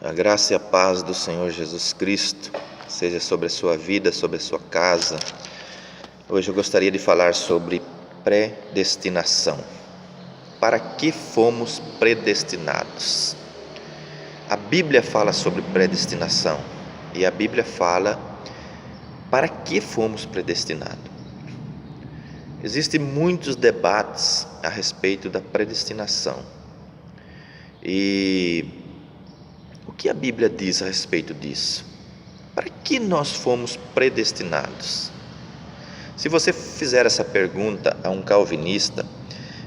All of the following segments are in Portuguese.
A graça e a paz do Senhor Jesus Cristo seja sobre a sua vida, sobre a sua casa. Hoje eu gostaria de falar sobre predestinação. Para que fomos predestinados? A Bíblia fala sobre predestinação e a Bíblia fala para que fomos predestinados. Existem muitos debates a respeito da predestinação. E o que a Bíblia diz a respeito disso? Para que nós fomos predestinados? Se você fizer essa pergunta a um calvinista,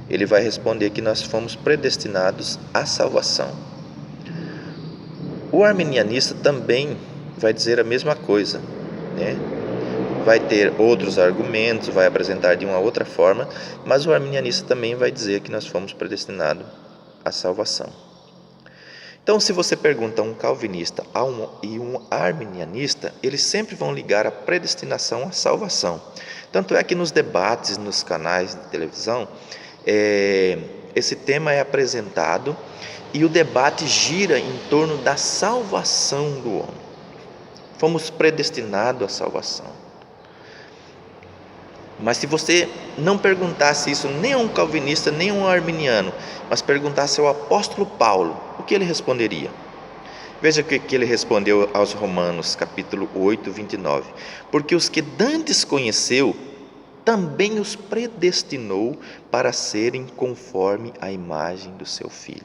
ele vai responder que nós fomos predestinados à salvação. O arminianista também vai dizer a mesma coisa, né? Vai ter outros argumentos, vai apresentar de uma outra forma, mas o arminianista também vai dizer que nós fomos predestinados à salvação. Então, se você pergunta a um calvinista e um arminianista, eles sempre vão ligar a predestinação à salvação. Tanto é que nos debates, nos canais de televisão, esse tema é apresentado e o debate gira em torno da salvação do homem. Fomos predestinados à salvação. Mas se você não perguntasse isso nem a um calvinista, nem a um arminiano, mas perguntasse ao apóstolo Paulo, o que ele responderia? Veja o que ele respondeu aos Romanos, capítulo 8, 29. Porque os que dantes conheceu, também os predestinou para serem conforme a imagem do seu Filho.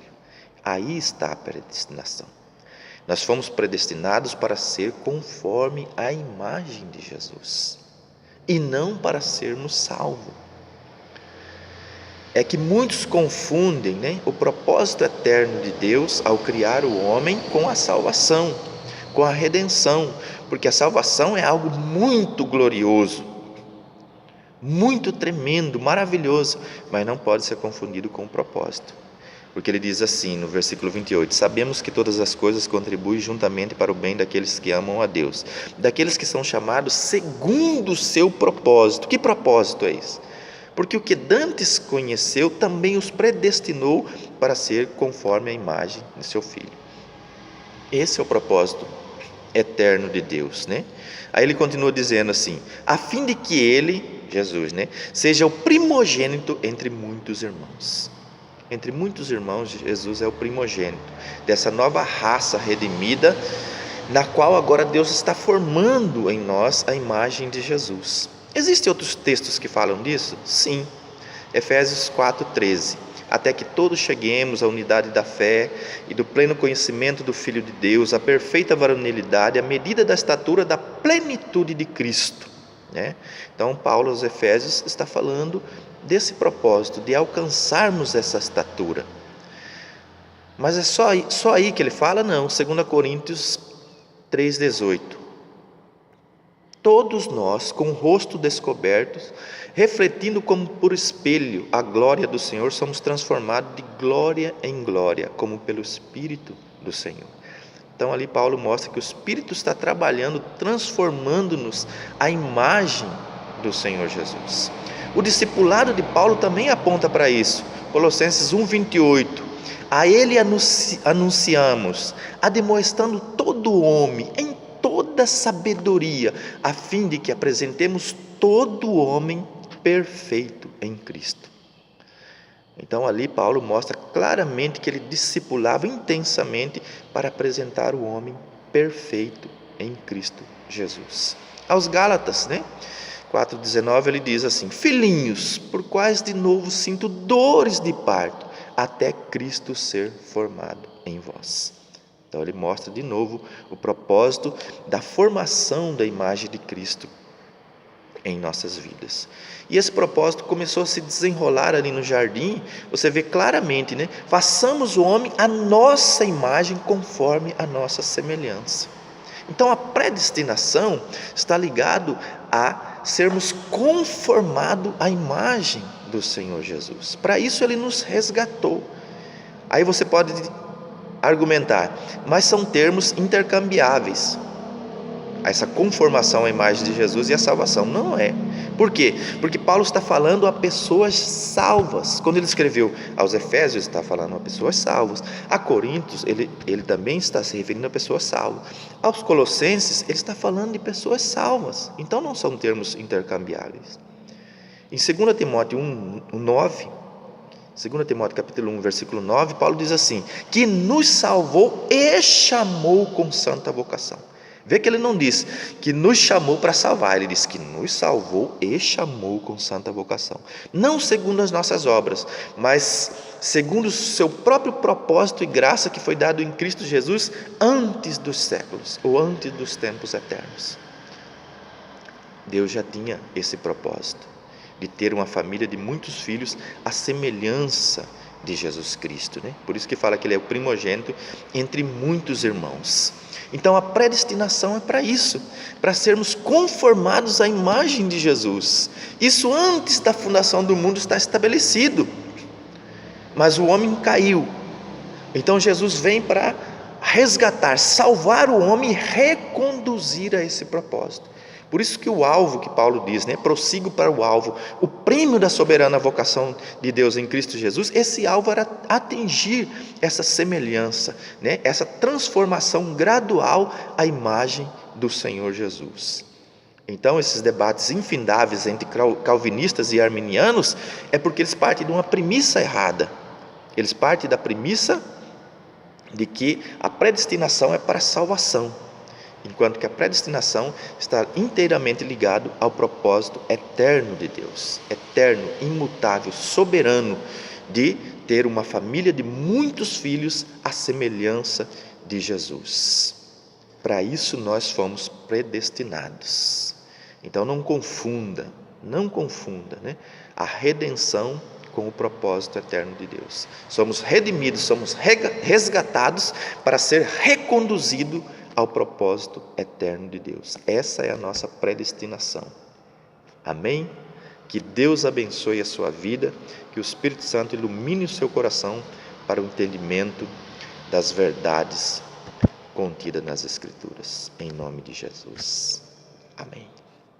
Aí está a predestinação. Nós fomos predestinados para ser conforme a imagem de Jesus. E não para sermos salvos. É que muitos confundem, né, o propósito eterno de Deus ao criar o homem com a salvação, com a redenção, porque a salvação é algo muito glorioso, muito tremendo, maravilhoso, mas não pode ser confundido com o propósito. Porque ele diz assim no versículo 28, sabemos que todas as coisas contribuem juntamente para o bem daqueles que amam a Deus, daqueles que são chamados segundo o seu propósito. Que propósito é esse? Porque o que dantes conheceu também os predestinou para ser conforme a imagem de seu Filho. Esse é o propósito eterno de Deus, né? Aí ele continua dizendo assim, a fim de que ele, Jesus, né, seja o primogênito entre muitos irmãos. Entre muitos irmãos, Jesus é o primogênito dessa nova raça redimida, na qual agora Deus está formando em nós a imagem de Jesus. Existem outros textos que falam disso? Sim. Efésios 4:13. Até que todos cheguemos à unidade da fé e do pleno conhecimento do Filho de Deus, à perfeita varonilidade, à medida da estatura da plenitude de Cristo. Né? Então, Paulo aos Efésios está falando desse propósito, de alcançarmos essa estatura. Mas é só aí que ele fala? Não, 2 Coríntios 3,18. Todos nós, com o rosto descoberto, refletindo como por espelho a glória do Senhor, somos transformados de glória em glória, como pelo Espírito do Senhor. Então ali Paulo mostra que o Espírito está trabalhando, transformando-nos à imagem do Senhor Jesus. O discipulado de Paulo também aponta para isso. Colossenses 1:28. A ele anunciamos, admoestando todo homem em toda sabedoria, a fim de que apresentemos todo homem perfeito em Cristo. Então ali Paulo mostra claramente que ele discipulava intensamente para apresentar o homem perfeito em Cristo Jesus. Aos Gálatas, 4:19, ele diz assim, filhinhos, por quais de novo sinto dores de parto, até Cristo ser formado em vós. Então ele mostra de novo o propósito da formação da imagem de Cristo em nossas vidas. E esse propósito começou a se desenrolar ali no jardim. Você vê claramente, façamos o homem à nossa imagem, conforme a nossa semelhança. Então a predestinação está ligado a sermos conformados à imagem do Senhor Jesus. Para isso ele nos resgatou. Aí você pode argumentar, mas são termos intercambiáveis. essa conformação à imagem de Jesus e a salvação. Não é. Por quê? Porque Paulo está falando a pessoas salvas. Quando ele escreveu aos Efésios, está falando a pessoas salvas. A Coríntios, ele também está se referindo a pessoas salvas. Aos Colossenses, ele está falando de pessoas salvas. Então não são termos intercambiáveis. Em 2 Timóteo 1:9, 2 Timóteo capítulo 1, versículo 9, Paulo diz assim: que nos salvou e chamou com santa vocação. Vê que ele não diz que nos chamou para salvar, ele diz que nos salvou e chamou com santa vocação. Não segundo as nossas obras, mas segundo o seu próprio propósito e graça que foi dado em Cristo Jesus antes dos séculos, ou antes dos tempos eternos. Deus já tinha esse propósito de ter uma família de muitos filhos à semelhança de Jesus Cristo, né? Por isso que fala que ele é o primogênito entre muitos irmãos. Então a predestinação é para isso, para sermos conformados à imagem de Jesus. Isso antes da fundação do mundo está estabelecido, mas o homem caiu. Então Jesus vem para resgatar, salvar o homem e reconduzir a esse propósito. Por isso que o alvo que Paulo diz, né? Prossigo para o alvo, o prêmio da soberana vocação de Deus em Cristo Jesus. Esse alvo era atingir essa semelhança, né? Essa transformação gradual à imagem do Senhor Jesus. Então esses debates infindáveis entre calvinistas e arminianos é porque eles partem de uma premissa errada. Eles partem da premissa de que a predestinação é para a salvação, enquanto que a predestinação está inteiramente ligado ao propósito eterno de Deus, eterno, imutável, soberano, de ter uma família de muitos filhos à semelhança de Jesus. Para isso nós fomos predestinados. Então não confunda, né? A redenção com o propósito eterno de Deus. Somos redimidos, somos resgatados para ser reconduzido ao propósito eterno de Deus. Essa é a nossa predestinação. Amém? Que Deus abençoe a sua vida, que o Espírito Santo ilumine o seu coração para o entendimento das verdades contidas nas Escrituras. Em nome de Jesus. Amém.